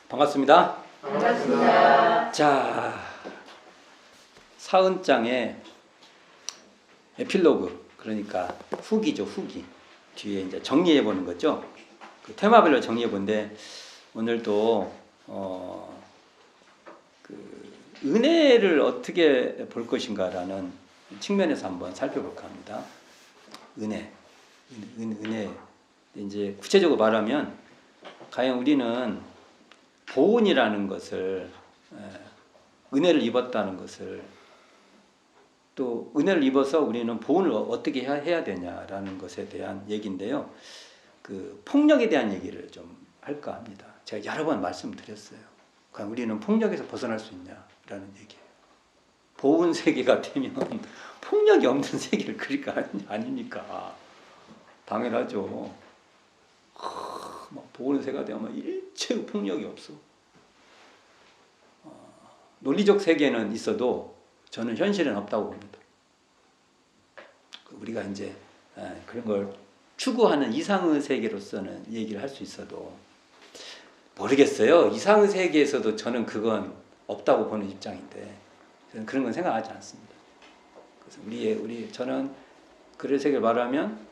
반갑습니다. 반갑습니다. 자, 사은장의 에필로그, 그러니까 후기죠, 후기. 뒤에 이제 정리해 보는 거죠. 그 테마별로 정리해 본데 오늘도 그 은혜를 어떻게 볼 것인가라는 측면에서 한번 살펴볼까 합니다. 은혜. 이제 구체적으로 말하면 과연 우리는 보은이라는 것을, 은혜를 입었다는 것을, 또 은혜를 입어서 우리는 보은을 어떻게 해야 되냐라는 것에 대한 얘기인데요. 그 폭력에 대한 얘기를 좀 할까 합니다. 제가 여러 번 말씀드렸어요. 과연 우리는 폭력에서 벗어날 수 있냐라는 얘기예요. 보은 세계가 되면 폭력이 없는 세계를 그릴 거 아닙니까? 당연하죠. 막 보은 세계가 되면 일체의 폭력이 없어. 논리적 세계는 있어도 저는 현실은 없다고 봅니다. 우리가 이제 그런 걸 추구하는 이상의 세계로서는 얘기를 할 수 있어도 모르겠어요. 이상의 세계에서도 저는 그건 없다고 보는 입장인데 저는 그런 건 생각하지 않습니다. 그래서 저는 그런 세계를 말하면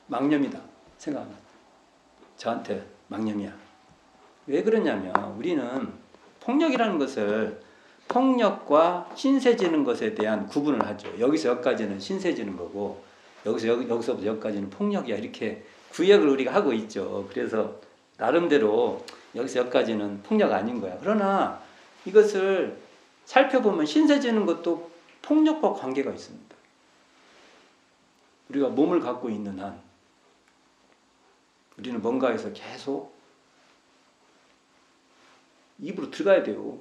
망념이다 생각합니다. 저한테 망념이야. 왜 그러냐면 우리는 폭력이라는 것을 폭력과 신세지는 것에 대한 구분을 하죠. 여기서 여기까지는 신세지는 거고 여기서부터 여기까지는 폭력이야, 이렇게 구역을 우리가 하고 있죠. 그래서 나름대로 여기서 여기까지는 폭력 아닌 거야. 그러나 이것을 살펴보면 신세지는 것도 폭력과 관계가 있습니다. 우리가 몸을 갖고 있는 한 우리는 뭔가에서 계속 입으로 들어가야 돼요.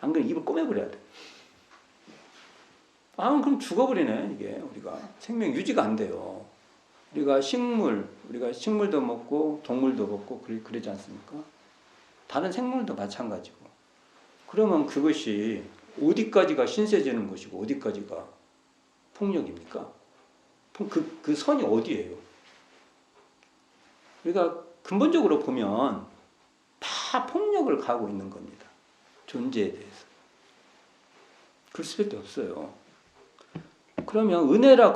안 그러면 입을 꼬매버려야 돼. 그럼 죽어버리네. 이게 우리가 생명 유지가 안 돼요. 우리가 식물도 먹고 동물도 먹고 그러지 않습니까? 다른 생물도 마찬가지고. 그러면 그것이 어디까지가 신세지는 것이고 어디까지가 폭력입니까? 그 선이 어디예요? 우리가 근본적으로 보면 다 폭력을 가하고 있는 겁니다. 존재에 대해서. 그럴 수밖에 없어요. 그러면 은혜를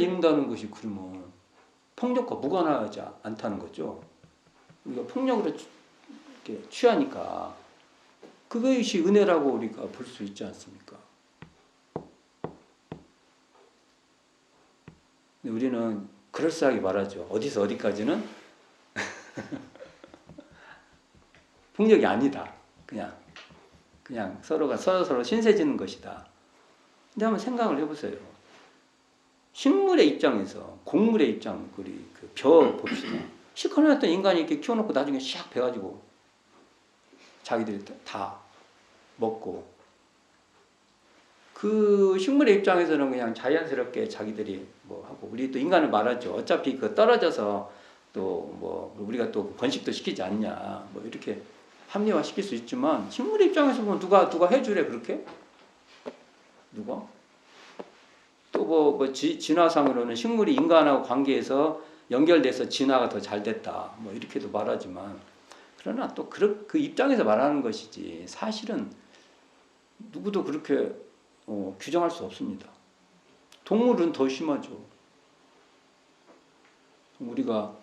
입는다는 것이 그러면 폭력과 무관하지 않다는 거죠. 우리가 폭력으로 이렇게 취하니까 그것이 은혜라고 우리가 볼 수 있지 않습니까? 근데 우리는 그럴싸하게 말하죠. 어디서 어디까지는 폭력이 아니다. 그냥 서로가 서로 신세지는 것이다. 근데 한번 생각을 해보세요. 식물의 입장에서, 곡물의 입장, 우리 그 벼 봅시다. 시커멓던 인간이 이렇게 키워놓고 나중에 샥 베가지고 자기들이 다 먹고, 그 식물의 입장에서는 그냥 자연스럽게 자기들이 뭐 하고, 우리 또 인간은 말하죠. 어차피 그 떨어져서 또 뭐 우리가 또 번식도 시키지 않냐, 뭐 이렇게 합리화 시킬 수 있지만, 식물의 입장에서 보면 누가 해주래, 그렇게? 누가? 또 진화상으로는 식물이 인간하고 관계에서 연결돼서 진화가 더 잘 됐다, 뭐 이렇게도 말하지만, 그러나 또 그 입장에서 말하는 것이지 사실은 누구도 그렇게 규정할 수 없습니다. 동물은 더 심하죠. 우리가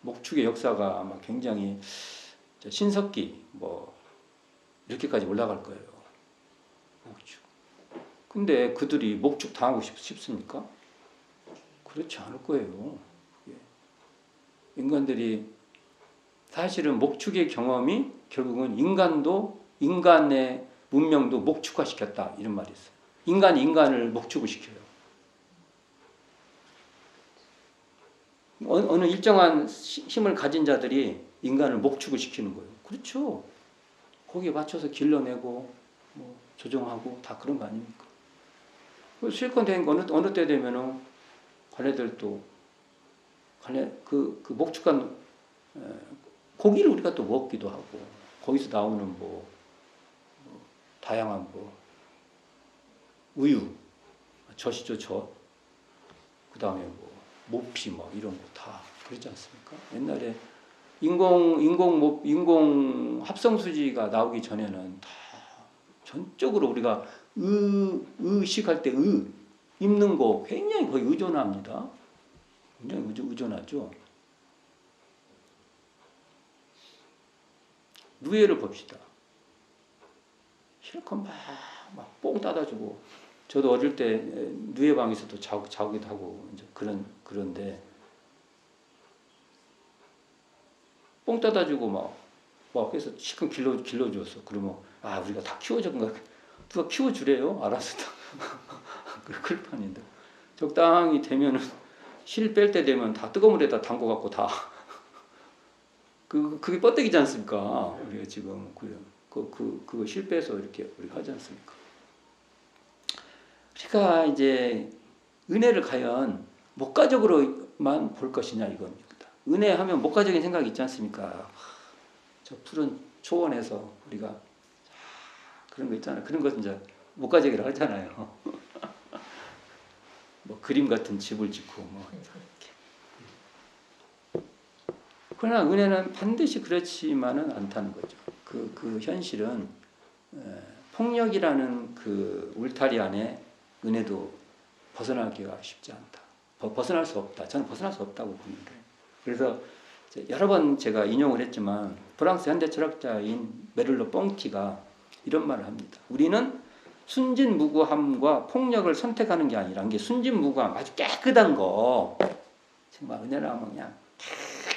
목축의 역사가 아마 굉장히 신석기 뭐 이렇게까지 올라갈 거예요. 목축. 근데 그들이 목축 당하고 싶습니까? 그렇지 않을 거예요. 인간들이 사실은 목축의 경험이 결국은 인간의 문명도 목축화시켰다, 이런 말이 있어요. 인간이 인간을 목축을 시켜요. 어느 일정한 힘을 가진 자들이 인간을 목축을 시키는 거예요. 그렇죠. 거기에 맞춰서 길러내고 뭐 조정하고 다 그런 거 아닙니까? 실컷 된 거 어느 때 되면은 관례들도 그 목축한 고기를 우리가 또 먹기도 하고, 거기서 나오는 다양한 우유, 젖이죠, 젖. 그 다음에 뭐 모피 뭐 이런 거 다 그러지 않습니까? 옛날에 인공 합성수지가 나오기 전에는 다 전적으로 우리가 의식할 때 입는 거 굉장히 거의 의존합니다. 굉장히 의존하죠. 누에를 봅시다. 실컷 막 뽕 따다주고, 저도 어릴 때 누에 방에서도 자기도 하고 이제 그런데 뽕 따다주고 막 해서 실컷 길러주었어. 그러면 우리가 다 키워준가? 누가 키워주래요? 알아서 다. 그럴 판인데 적당히 되면은 실 뺄 때 되면 다 뜨거운 물에다 담궈갖고 다 그게 뻗대기지 않습니까? 우리가 지금 그거 실 빼서 이렇게 우리가 하지 않습니까? 그러니까 이제 은혜를 과연 목가적으로만 볼 것이냐 이겁니다. 은혜하면 목가적인 생각이 있지 않습니까? 저 푸른 초원에서 우리가 그런 거 있잖아요. 그런 것은 이제 목가적이라고 하잖아요. 뭐 그림 같은 집을 짓고 뭐 이렇게. 그러나 은혜는 반드시 그렇지만은 않다는 거죠. 그 현실은 폭력이라는 그 울타리 안에 은혜도 벗어나기가 쉽지 않다. 벗어날 수 없다. 저는 벗어날 수 없다고 봅니다. 그래서 여러 번 제가 인용을 했지만 프랑스 현대 철학자인 메를로 뽕티가 이런 말을 합니다. 우리는 순진무구함과 폭력을 선택하는 게 아니라 이게 순진무구함 아주 깨끗한 거 정말 은혜를 하면 그냥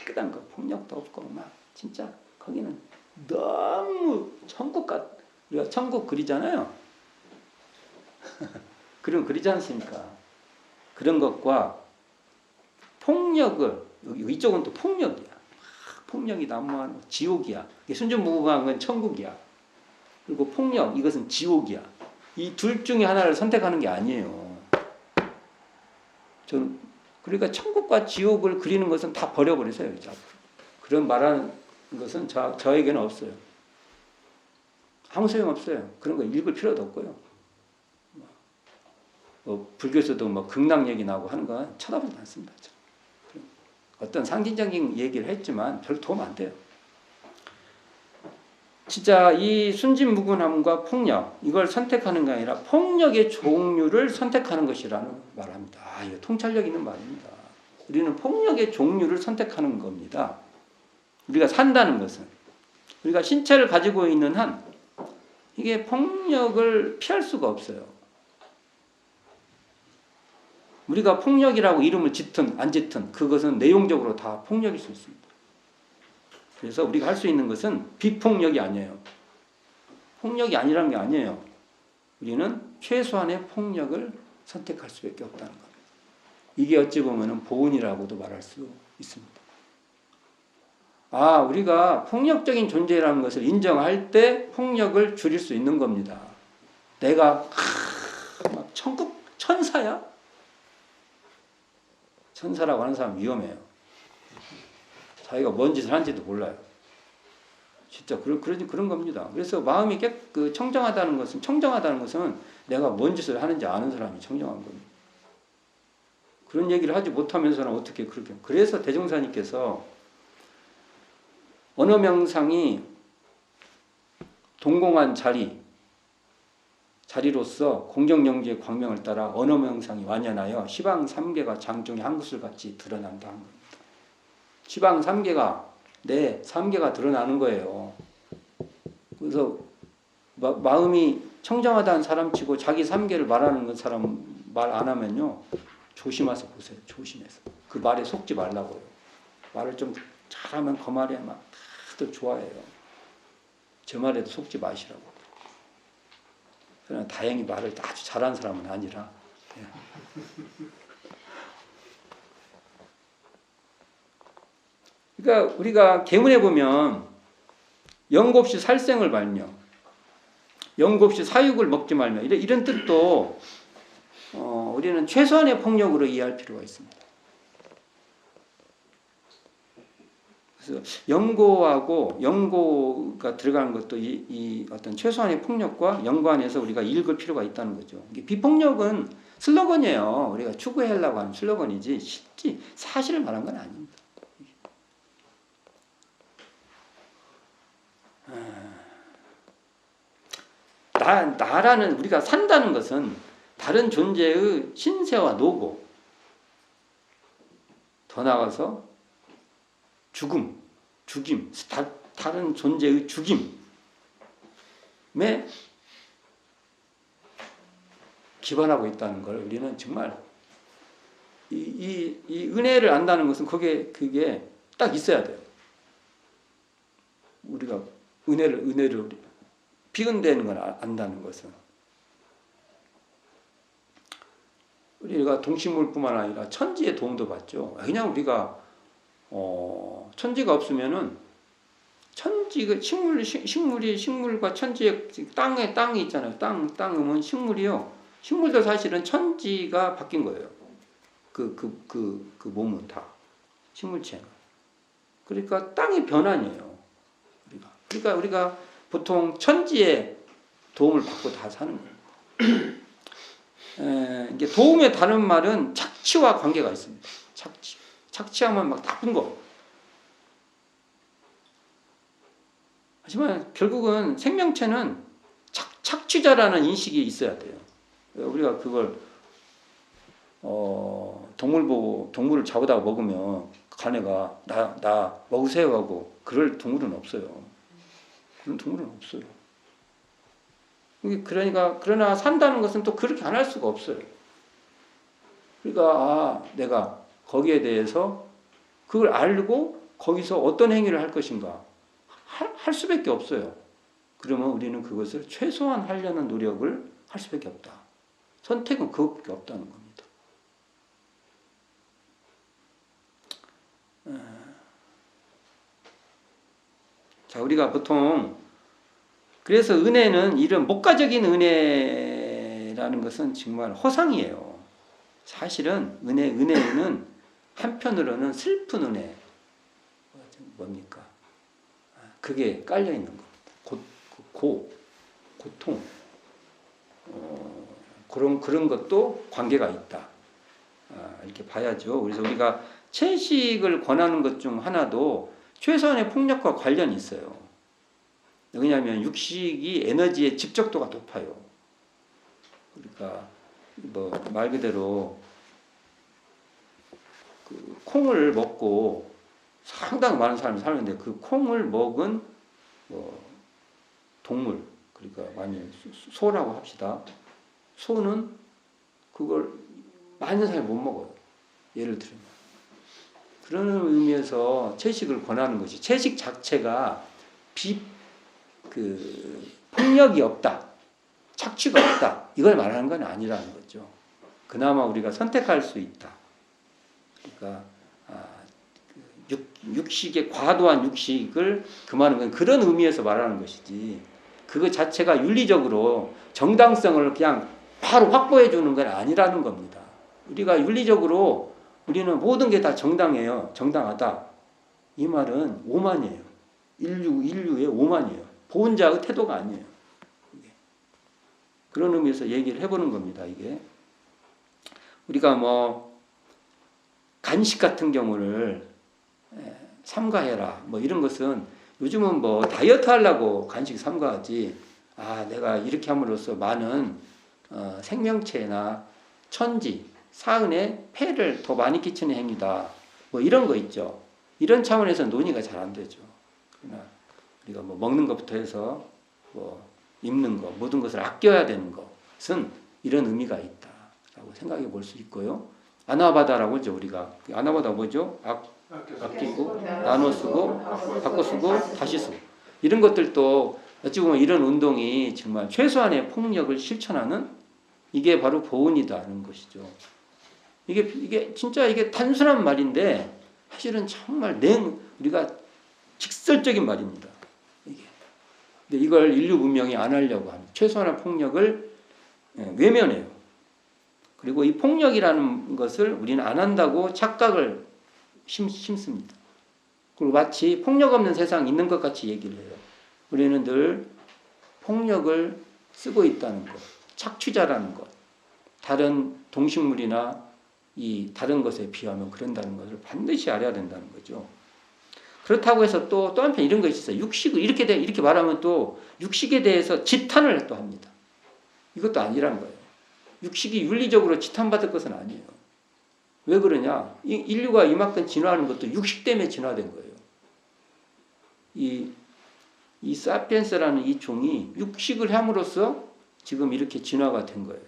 깨끗한 거 폭력도 없고 막 진짜 거기는 너무 천국 우리가 천국 그리잖아요. 그런 그리지 않습니까? 그런 것과 폭력을 이쪽은 또 폭력이야. 폭력이 난무하는 지옥이야. 순진무구한 건 천국이야. 그리고 폭력 이것은 지옥이야. 이 둘 중에 하나를 선택하는 게 아니에요. 저는 그러니까 천국과 지옥을 그리는 것은 다 버려버리세요. 이제 그런 말하는 것은 저에게는 없어요. 아무 소용 없어요. 그런 거 읽을 필요도 없고요. 불교에서도 뭐 극락 얘기 나오고 하는 건 쳐다보지 않습니다. 어떤 상징적인 얘기를 했지만 별 도움 안 돼요. 진짜 이 순진무구함과 폭력 이걸 선택하는 게 아니라 폭력의 종류를 선택하는 것이라는 말을 합니다. 이거 통찰력 있는 말입니다. 우리는 폭력의 종류를 선택하는 겁니다. 우리가 산다는 것은 우리가 신체를 가지고 있는 한 이게 폭력을 피할 수가 없어요. 우리가 폭력이라고 이름을 짓든 안 짓든 그것은 내용적으로 다 폭력일 수 있습니다. 그래서 우리가 할 수 있는 것은 비폭력이 아니에요. 폭력이 아니라는 게 아니에요. 우리는 최소한의 폭력을 선택할 수밖에 없다는 겁니다. 이게 어찌 보면 보은이라고도 말할 수 있습니다. 우리가 폭력적인 존재라는 것을 인정할 때 폭력을 줄일 수 있는 겁니다. 내가 막 천사야? 천사라고 하는 사람 위험해요. 자기가 뭔 짓을 하는지도 몰라요. 진짜 그런 겁니다. 그래서 마음이 청정하다는 것은 내가 뭔 짓을 하는지 아는 사람이 청정한 겁니다. 그런 얘기를 하지 못하면서는 어떻게 그렇게. 그래서 대종사님께서 언어명상이 동공한 자리로서 공정영지의 광명을 따라 언어명상이 완연하여 시방3계가 장중에 한 구슬같이 드러난다 한 겁니다. 시방3계가 내 3계가 드러나는 거예요. 그래서 마음이 청정하다는 사람치고 자기 3계를 말하는 사람 말 안 하면요. 조심해서 보세요. 조심해서. 그 말에 속지 말라고요. 말을 좀 잘하면 그 말에 막 다들 좋아해요. 저 말에도 속지 마시라고. 그러나 다행히 말을 아주 잘하는 사람은 아니라. 그러니까 우리가 계문에 보면 영구 없이 살생을 말며 영구 없이 사육을 먹지 말며 이런 뜻도 우리는 최소한의 폭력으로 이해할 필요가 있습니다. 그래서 연고가 들어가는 것도 이 어떤 최소한의 폭력과 연관해서 우리가 읽을 필요가 있다는 거죠. 이게 비폭력은 슬로건이에요. 우리가 추구하려고 하는 슬로건이지 실제 사실을 말한 건 아닙니다. 나라는 우리가 산다는 것은 다른 존재의 신세와 노고, 더 나아가서 죽임, 다른 존재의 죽임에 기반하고 있다는 걸 우리는 정말 이 은혜를 안다는 것은 그게 딱 있어야 돼요. 우리가 은혜를 비근대는 걸 안다는 것은 우리가 동식물뿐만 아니라 천지의 도움도 받죠. 그냥 우리가 천지가 없으면은 식물과 천지의 땅이 있잖아요. 땅은 식물이요. 식물도 사실은 천지가 바뀐 거예요. 그 몸은 다 식물체가. 그러니까 땅이 변환이에요. 그러니까 우리가 보통 천지의 도움을 받고 다 사는 거예요. 이게 도움의 다른 말은 착취와 관계가 있습니다. 착취하면 막 나쁜 거. 하지만 결국은 생명체는 착취자라는 인식이 있어야 돼요. 우리가 그걸 동물을 잡아다가 먹으면 가네가 나 먹으세요 하고 그럴 동물은 없어요. 그런 동물은 없어요. 그러나 산다는 것은 또 그렇게 안 할 수가 없어요. 그러니까 내가 거기에 대해서 그걸 알고 거기서 어떤 행위를 할 것인가 할 수밖에 없어요. 그러면 우리는 그것을 최소한 하려는 노력을 할 수밖에 없다. 선택은 그것밖에 없다는 겁니다. 자, 우리가 보통 그래서 은혜는 이런 목가적인 은혜라는 것은 정말 허상이에요. 사실은 은혜는 한편으로는 슬픈 은혜. 뭡니까? 그게 깔려 있는 겁니다. 고통. 그런 것도 관계가 있다. 이렇게 봐야죠. 그래서 우리가 채식을 권하는 것 중 하나도 최소한의 폭력과 관련이 있어요. 왜냐하면 육식이 에너지의 집적도가 높아요. 그러니까 말 그대로 그 콩을 먹고 상당히 많은 사람이 사는데 그 콩을 먹은 동물, 그러니까 만약 소라고 합시다. 소는 그걸 많은 사람이 못 먹어요. 예를 들면. 그런 의미에서 채식을 권하는 것이 채식 자체가 폭력이 없다, 착취가 없다 이걸 말하는 건 아니라는 거죠. 그나마 우리가 선택할 수 있다. 그러니까 육식의 과도한 육식을 금하는 건 그런 의미에서 말하는 것이지 그거 자체가 윤리적으로 정당성을 그냥 바로 확보해 주는 건 아니라는 겁니다. 우리가 윤리적으로 우리는 모든 게 다 정당해요. 정당하다. 이 말은 오만이에요. 인류의 오만이에요. 보호자의 태도가 아니에요. 그런 의미에서 얘기를 해보는 겁니다. 이게 우리가 간식 같은 경우를 삼가해라. 이런 것은 요즘은 다이어트 하려고 간식 삼가하지. 내가 이렇게 함으로써 많은 생명체나 천지, 사은에 폐를 더 많이 끼치는 행위다. 이런 거 있죠. 이런 차원에서 논의가 잘 안 되죠. 그러나 우리가 먹는 것부터 해서 입는 것, 모든 것을 아껴야 되는 것은 이런 의미가 있다라고 생각해 볼 수 있고요. 아나바다라고 하죠. 우리가 아나바다 뭐죠? 아끼고 나눠 쓰고 바꿔 쓰고 다시 쓰고 이런 것들도 어찌 보면 이런 운동이 정말 최소한의 폭력을 실천하는 이게 바로 보은이다는 것이죠. 이게 진짜 이게 단순한 말인데 사실은 정말 우리가 직설적인 말입니다. 근데 이걸 인류 문명이 안 하려고 합니다. 최소한의 폭력을 외면해요. 그리고 이 폭력이라는 것을 우리는 안 한다고 착각을 심습니다. 그리고 마치 폭력 없는 세상 있는 것 같이 얘기를 해요. 우리는 늘 폭력을 쓰고 있다는 것, 착취자라는 것, 다른 동식물이나 이 다른 것에 비하면 그런다는 것을 반드시 알아야 된다는 거죠. 그렇다고 해서 또 한편 이런 것이 있어요. 육식을 이렇게 말하면 또 육식에 대해서 지탄을 또 합니다. 이것도 아니란 거예요. 육식이 윤리적으로 지탄받을 것은 아니에요. 왜 그러냐? 인류가 이만큼 진화하는 것도 육식 때문에 진화된 거예요. 이 사피엔스라는 이 종이 육식을 함으로써 지금 이렇게 진화가 된 거예요.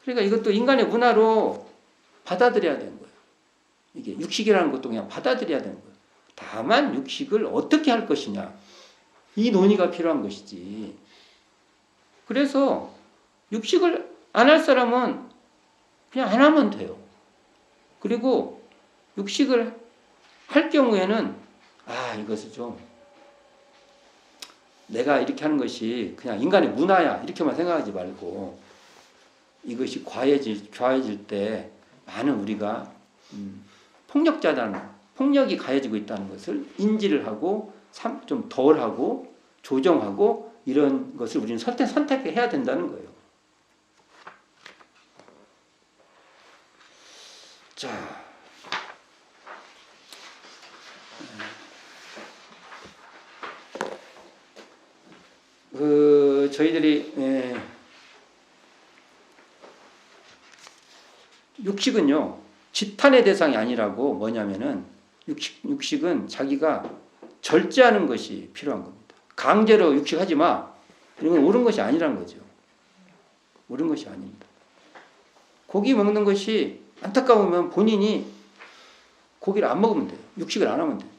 그러니까 이것도 인간의 문화로 받아들여야 되는 거예요. 이게 육식이라는 것도 그냥 받아들여야 되는 거예요. 다만 육식을 어떻게 할 것이냐, 이 논의가 필요한 것이지. 그래서 육식을 안 할 사람은 그냥 안 하면 돼요. 그리고 육식을 할 경우에는 이것을 좀 내가 이렇게 하는 것이 그냥 인간의 문화야 이렇게만 생각하지 말고 이것이 과해질 때 많은 우리가 폭력이 가해지고 있다는 것을 인지를 하고 좀 덜하고 조정하고 이런 것을 우리는 선택해야 된다는 거예요. 자, 저희들이 육식은요 지탄의 대상이 아니라고 뭐냐면은 육식은 자기가 절제하는 것이 필요한 겁니다. 강제로 육식하지 마 이런 건 옳은 것이 아니라는 거죠. 옳은 것이 아닙니다. 고기 먹는 것이 안타까우면 본인이 고기를 안 먹으면 돼요. 육식을 안 하면 돼요.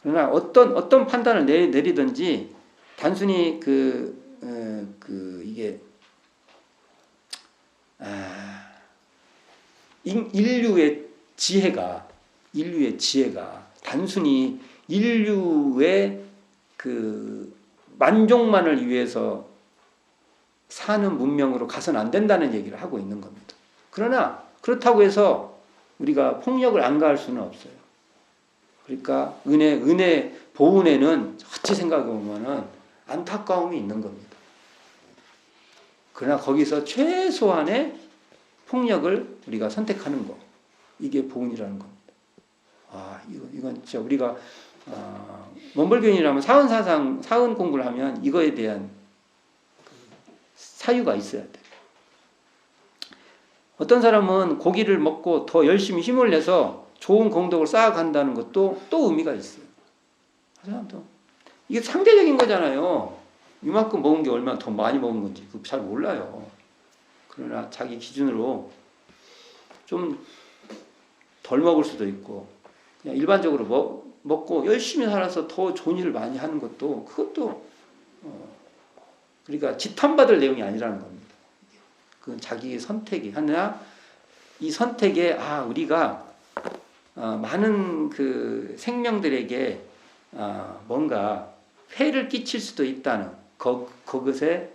그러나 어떤 판단을 내리든지 단순히 이게 인류의 지혜가 단순히 인류의 그 만족만을 위해서 사는 문명으로 가서는 안 된다는 얘기를 하고 있는 겁니다. 그러나 그렇다고 해서 우리가 폭력을 안 가할 수는 없어요. 그러니까 은혜 보은에는 어찌 생각해 보면은 안타까움이 있는 겁니다. 그러나 거기서 최소한의 폭력을 우리가 선택하는 거, 이게 보은이라는 겁니다. 이건 진짜 우리가 원벌교인이라면 사은 공부를 하면 이거에 대한 사유가 있어야 돼. 어떤 사람은 고기를 먹고 더 열심히 힘을 내서 좋은 공덕을 쌓아간다는 것도 또 의미가 있어요. 사람도 이게 상대적인 거잖아요. 이만큼 먹은 게 얼마나 더 많이 먹은 건지 잘 몰라요. 그러나 자기 기준으로 좀 덜 먹을 수도 있고 그냥 일반적으로 먹고 열심히 살아서 더 좋은 일을 많이 하는 것도 그것도 그러니까 지탄받을 내용이 아니라는 겁니다. 그건 자기의 선택이 하나 이 선택에 우리가 많은 그 생명들에게 뭔가 해를 끼칠 수도 있다는 그것에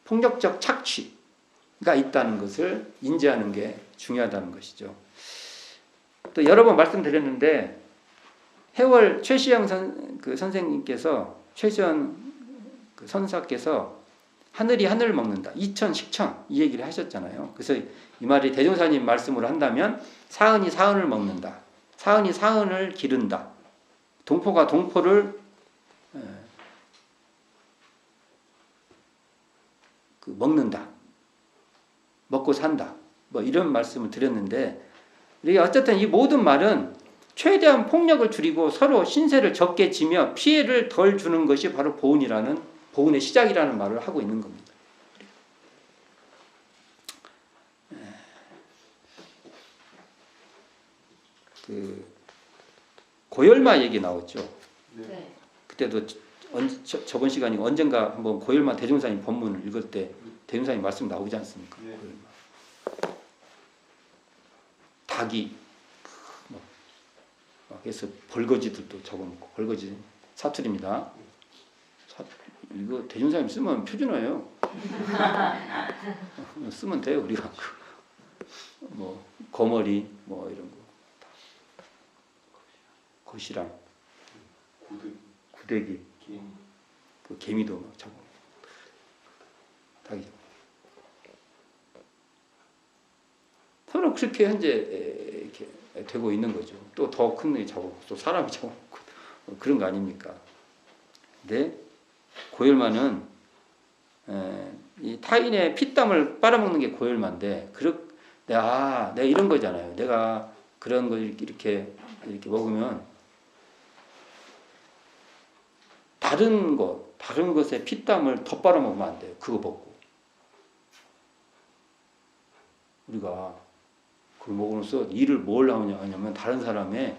폭력적 착취가 있다는 것을 인지하는 게 중요하다는 것이죠. 또 여러 번 말씀드렸는데 해월 최시영 선생님께서 최시영 선사께서 하늘이 하늘을 먹는다. 이천 식천 이 얘기를 하셨잖아요. 그래서 이 말이 대종사님 말씀으로 한다면 사은이 사은을 먹는다. 사은이 사은을 기른다. 동포가 동포를 먹는다. 먹고 산다. 뭐 이런 말씀을 드렸는데 우리가 어쨌든 이 모든 말은 최대한 폭력을 줄이고 서로 신세를 적게 지며 피해를 덜 주는 것이 바로 보은의 시작이라는 말을 하고 있는 겁니다. 고열마 얘기 나왔죠. 네. 그때도 저번 시간이 언젠가 한번 고열마 대종사님 법문을 읽을 때 대종사님 말씀 나오지 않습니까? 네. 닭이 막 해서 벌거지들도 적어놓고 벌거지 사투리입니다. 이거 대종사님 쓰면 표준어예요. 쓰면 돼요 우리가. 뭐 거머리 뭐 이런 거, 거시랑 구데기, 그 개미도 막 잡고 닭이 서로 그렇게 현재 이렇게 되고 있는 거죠. 또 더 큰 놈이 잡고 또 사람이 잡고 그런 거 아닙니까? 근데 고열만은 이 타인의 피땀을 빨아먹는 게 고열만데 내가 이런 거잖아요. 내가 그런 걸 이렇게 먹으면 다른 것에 피땀을 더 빨아먹으면 안 돼요. 그거 먹고 우리가 그걸 먹으면서 일을 뭘 하냐면 다른 사람의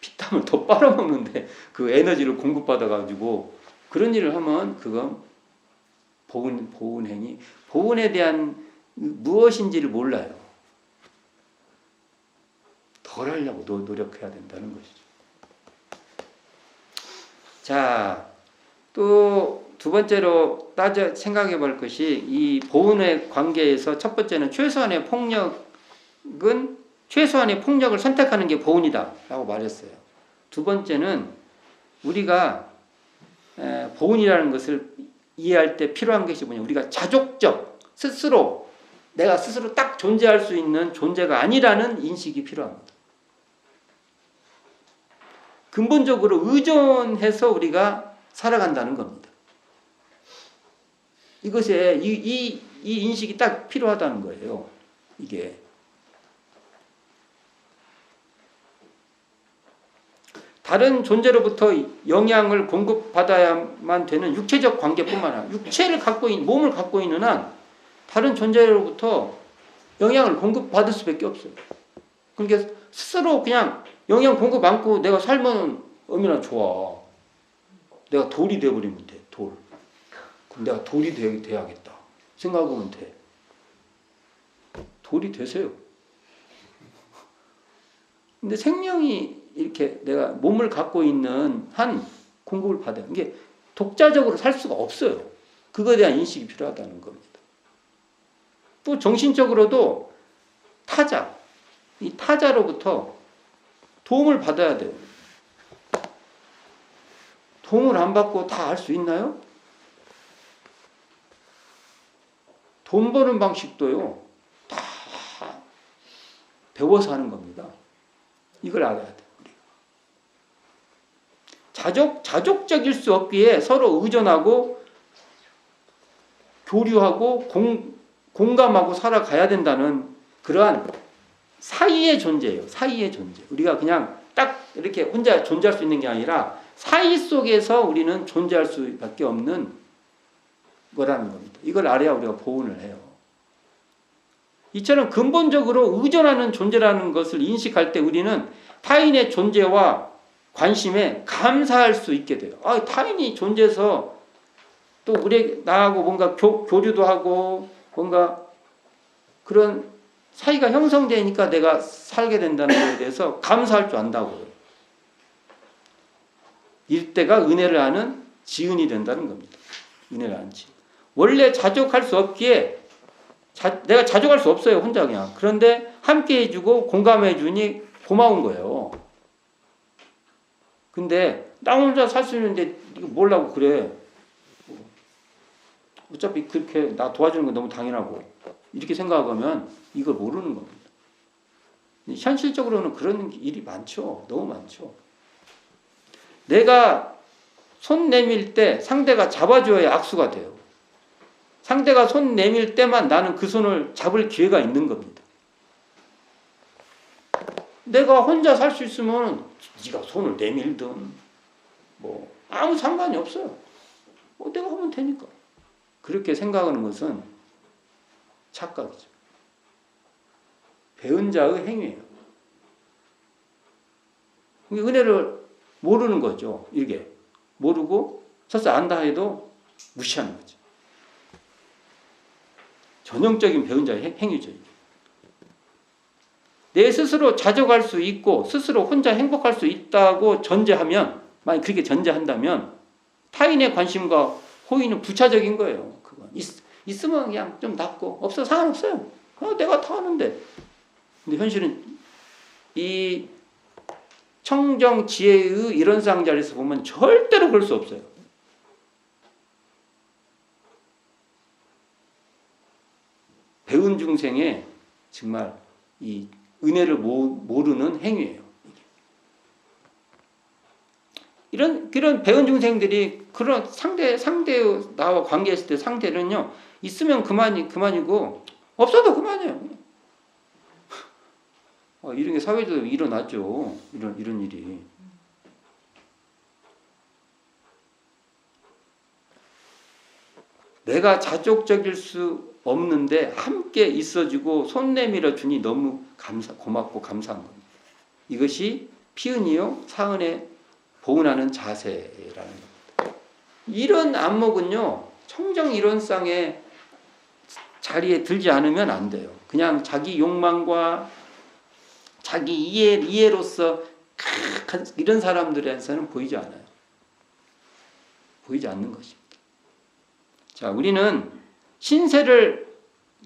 피땀을 더 빨아먹는데 그 에너지를 공급받아가지고 그런 일을 하면 그건 보은행위, 보은에 대한 무엇인지를 몰라요. 덜 하려고 노력해야 된다는 것이죠. 자, 또 두 번째로 생각해 볼 것이 이 보은의 관계에서 첫 번째는 최소한의 폭력을 선택하는 게 보은이다 라고 말했어요. 두 번째는 우리가 보은이라는 것을 이해할 때 필요한 것이 뭐냐, 우리가 자족적 내가 스스로 딱 존재할 수 있는 존재가 아니라는 인식이 필요합니다. 근본적으로 의존해서 우리가 살아간다는 겁니다. 이것에 이 인식이 딱 필요하다는 거예요. 이게 다른 존재로부터 영향을 공급받아야만 되는 육체적 관계뿐만 아니라 몸을 갖고 있는 한 다른 존재로부터 영향을 공급받을 수밖에 없어요. 그러니까 스스로 그냥 영향 공급 않고 내가 살면 얼마나 좋아. 내가 돌이 되어버리면 돼. 돌. 그럼 내가 돌이 돼야겠다 생각하면 돼. 돌이 되세요. 근데 생명이 이렇게 내가 몸을 갖고 있는 한 공급을 받아요. 이게 독자적으로 살 수가 없어요. 그거에 대한 인식이 필요하다는 겁니다. 또 정신적으로도 이 타자로부터 도움을 받아야 돼요. 도움을 안 받고 다 알 수 있나요? 돈 버는 방식도요, 다 배워서 하는 겁니다. 이걸 알아야 돼요. 자족적일 수 없기에 서로 의존하고 교류하고 공감하고 살아가야 된다는 그러한 사이의 존재예요. 사이의 존재. 우리가 그냥 딱 이렇게 혼자 존재할 수 있는 게 아니라 사이 속에서 우리는 존재할 수밖에 없는 거라는 겁니다. 이걸 알아야 우리가 보온을 해요. 이처럼 근본적으로 의존하는 존재라는 것을 인식할 때 우리는 타인의 존재와 관심에 감사할 수 있게 돼요. 타인이 존재해서 또 나하고 뭔가 교류도 하고 뭔가 그런 사이가 형성되니까 내가 살게 된다는 것에 대해서 감사할 줄 안다고요. 이때가 은혜를 아는 지은이 된다는 겁니다. 은혜를 아는 지은. 원래 자족할 수 없기에 내가 자족할 수 없어요. 혼자 그냥. 그런데 함께 해주고 공감해 주니 고마운 거예요. 근데 나 혼자 살 수 있는데 이거 뭐라고 그래. 어차피 그렇게 나 도와주는 건 너무 당연하고 이렇게 생각하면 이걸 모르는 겁니다. 현실적으로는 그런 일이 많죠. 너무 많죠. 내가 손 내밀 때 상대가 잡아줘야 악수가 돼요. 상대가 손 내밀 때만 나는 그 손을 잡을 기회가 있는 겁니다. 내가 혼자 살 수 있으면 네가 손을 내밀든 뭐 아무 상관이 없어요. 내가 하면 되니까. 그렇게 생각하는 것은 착각이죠. 배운 자의 행위예요. 은혜를 모르는 거죠. 이게 모르고 설사 안다 해도 무시하는 거죠. 전형적인 배운 자의 행위죠. 내 스스로 자족할 수 있고 스스로 혼자 행복할 수 있다고 전제하면, 만약 그렇게 전제한다면 타인의 관심과 호의는 부차적인 거예요. 그건 있으면 그냥 좀 낫고 없어 상관없어요. 내가 다 하는데. 근데 현실은 이 청정지혜의 이론상 자리에서 보면 절대로 그럴 수 없어요. 배운 중생의 정말 이 은혜를 모르는 행위예요. 이런 배운 중생들이 그런 상대 나와 관계했을 때 상대는요 있으면 그만이고 없어도 그만이에요. 이런 게 사회적으로 일어나죠. 이런 일이. 내가 자족적일 수 없는데 함께 있어주고 손 내밀어 주니 너무 고맙고 감사한 겁니다. 이것이 피은이요 사은에 보은하는 자세라는 겁니다. 이런 안목은요 청정 이론상의 자리에 들지 않으면 안 돼요. 그냥 자기 욕망과 자기 이해로서 이런 사람들에서는 보이지 않아요. 보이지 않는 것입니다. 자, 우리는 신세를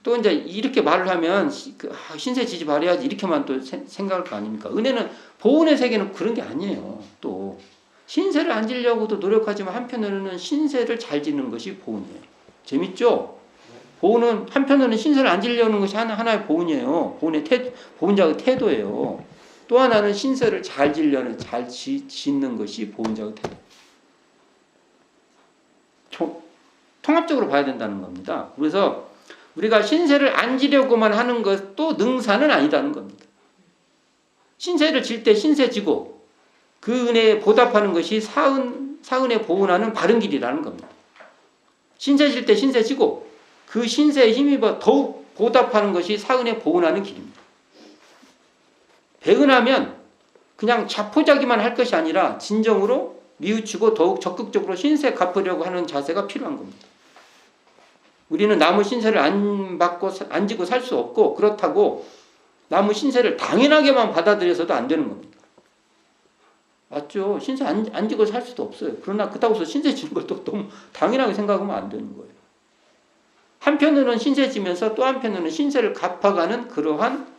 또 이제 이렇게 말을 하면 신세 지지 말아야지 이렇게만 또 생각할 거 아닙니까? 은혜는 보은의 세계는 그런 게 아니에요. 또 신세를 안 지려고도 노력하지만 한편으로는 신세를 잘 짓는 것이 보은이에요. 재밌죠? 보은은 한편으로는 신세를 안 지려는 것이 하나의 보은이에요. 보은자의 태도예요. 또 하나는 신세를 잘 짓는 것이 보은자의 태도. 통합적으로 봐야 된다는 겁니다. 그래서 우리가 신세를 안 지려고만 하는 것도 능사는 아니다는 겁니다. 신세를 질 때 신세 지고 그 은혜에 보답하는 것이 사은에 보은하는 바른 길이라는 겁니다. 신세 질 때 신세 지고 그 신세에 힘입어 더욱 보답하는 것이 사은에 보은하는 길입니다. 배은하면 그냥 자포자기만 할 것이 아니라 진정으로 뉘우치고 더욱 적극적으로 신세 갚으려고 하는 자세가 필요한 겁니다. 우리는 남의 신세를 안 지고 살 수 없고 그렇다고 남의 신세를 당연하게만 받아들여서도 안 되는 겁니다. 맞죠? 신세 안 지고 살 수도 없어요. 그러나 그렇다고 해서 신세 지는 것도 너무 당연하게 생각하면 안 되는 거예요. 한편으로는 신세 지면서 또 한편으로는 신세를 갚아가는 그러한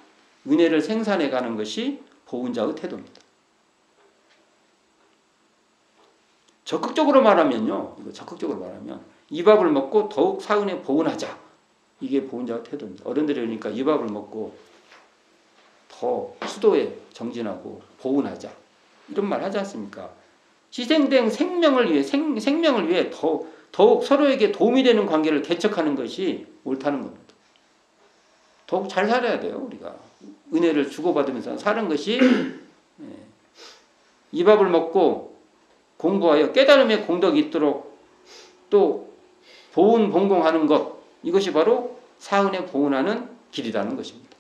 은혜를 생산해가는 것이 보은자의 태도입니다. 적극적으로 말하면 이 밥을 먹고 더욱 사은에 보은하자. 이게 보은자의 태도입니다. 어른들이 그러니까 이 밥을 먹고 더 수도에 정진하고 보은하자. 이런 말 하지 않습니까? 희생된 생명을 위해 더욱 서로에게 도움이 되는 관계를 개척하는 것이 옳다는 겁니다. 더욱 잘 살아야 돼요. 우리가 은혜를 주고받으면서 사는 것이 이 밥을 먹고 공부하여 깨달음의 공덕이 있도록 또 보은 본공하는 것, 이것이 바로 사은에 보은하는 길이라는 것입니다.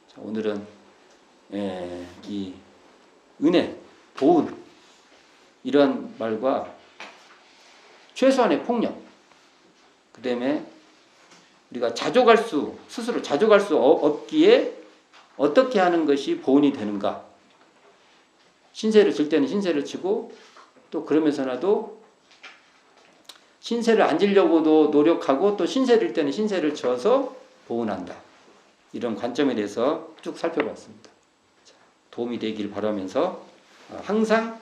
자, 오늘은 이 은혜, 보은 이런 말과 최소한의 폭력, 그 다음에 우리가 스스로 자족할 수 없기에 어떻게 하는 것이 보은이 되는가. 신세를 질 때는 신세를 치고 또 그러면서라도 신세를 안 지려고도 노력하고 또 신세를 질 때는 신세를 져서 보은한다. 이런 관점에 대해서 쭉 살펴봤습니다. 도움이 되길 바라면서 항상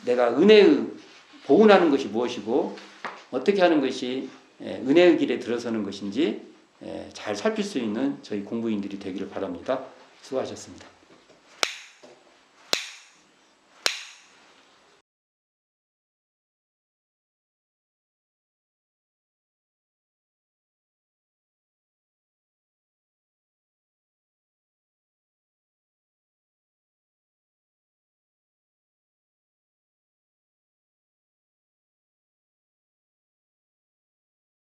내가 은혜의 보은하는 것이 무엇이고 어떻게 하는 것이 은혜의 길에 들어서는 것인지 잘 살필 수 있는 저희 공부인들이 되기를 바랍니다. 수고하셨습니다.